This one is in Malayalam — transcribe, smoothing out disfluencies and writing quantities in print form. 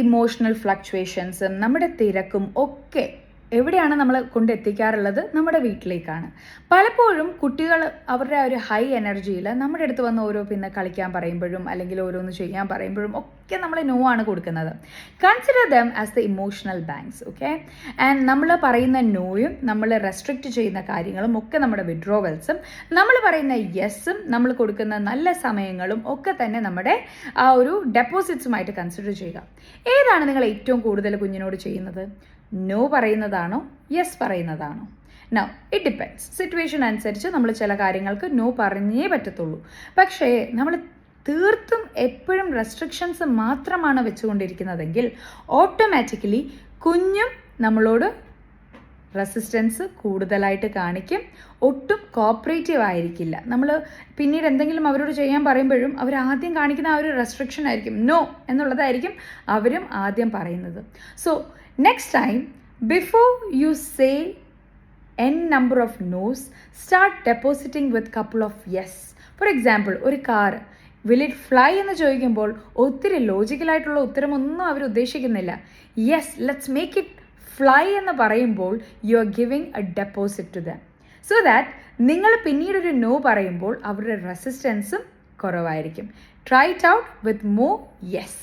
ഇമോഷണൽ ഫ്ലക്ച്വേഷൻസും നമ്മുടെ തിരക്കും ഒക്കെ എവിടെയാണ് നമ്മൾ കൊണ്ടെത്തിക്കാറുള്ളത്? നമ്മുടെ വീട്ടിലേക്കാണ്. പലപ്പോഴും കുട്ടികൾ അവരുടെ ഒരു ഹൈ എനർജിയിൽ നമ്മുടെ അടുത്ത് വന്ന് ഓരോ പിന്നെ കളിക്കാൻ പറയുമ്പോഴും അല്ലെങ്കിൽ ഓരോന്ന് ചെയ്യാൻ പറയുമ്പോഴും ഒക്കെ നമ്മൾ നോ ആണ് കൊടുക്കുന്നത്. Consider them as the emotional banks. Okay, and നമ്മൾ പറയുന്ന നോയും നമ്മൾ റെസ്ട്രിക്റ്റ് ചെയ്യുന്ന കാര്യങ്ങളും ഒക്കെ നമ്മുടെ വിഡ്രോവൽസും, നമ്മൾ പറയുന്ന യെസ്സും നമ്മൾ കൊടുക്കുന്ന നല്ല സമയങ്ങളും ഒക്കെ തന്നെ നമ്മുടെ ആ ഒരു ഡെപ്പോസിറ്റ്സുമായിട്ട് കൺസിഡർ ചെയ്യുക. ഏതാണ് നിങ്ങൾ ഏറ്റവും കൂടുതൽ കുഞ്ഞിനോട് ചെയ്യുന്നത്? നോ പറയുന്നതാണോ യെസ് പറയുന്നതാണോ? Now it depends. സിറ്റുവേഷൻ അനുസരിച്ച് നമ്മൾ ചില കാര്യങ്ങൾക്ക് നോ പറഞ്ഞേ പറ്റത്തുള്ളൂ. പക്ഷേ നമ്മൾ തീർത്തും എപ്പോഴും റെസ്ട്രിക്ഷൻസ് മാത്രമാണ് വെച്ചുകൊണ്ടിരിക്കുന്നതെങ്കിൽ ഓട്ടോമാറ്റിക്കലി കുഞ്ഞും നമ്മളോട് റെസിസ്റ്റൻസ് കൂടുതലായിട്ട് കാണിക്കും, ഒട്ടും കോപ്പറേറ്റീവ് ആയിരിക്കില്ല. നമ്മൾ പിന്നീട് എന്തെങ്കിലും അവരോട് ചെയ്യാൻ പറയുമ്പോഴും അവർ ആദ്യം കാണിക്കുന്ന ആ ഒരു റെസ്ട്രിക്ഷൻ ആയിരിക്കും, നോ എന്നുള്ളതായിരിക്കും അവരും ആദ്യം പറയുന്നത്. So next time, before you say n number of no's, start depositing with couple of yes. For example, ഒരു കാർ will it fly എന്ന് ചോദിക്കുമ്പോൾ ഒത്തിരി ലോജിക്കലായിട്ടുള്ള ഉത്തരമൊന്നും അവർ ഉദ്ദേശിക്കുന്നില്ല. Yes, let's make it fly എന്ന് പറയുമ്പോൾ you are giving a deposit to them, so that നിങ്ങൾ പിന്നീടൊരു നോ പറയുമ്പോൾ അവരുടെ റെസിസ്റ്റൻസും കുറവായിരിക്കും. Try it out with more yes.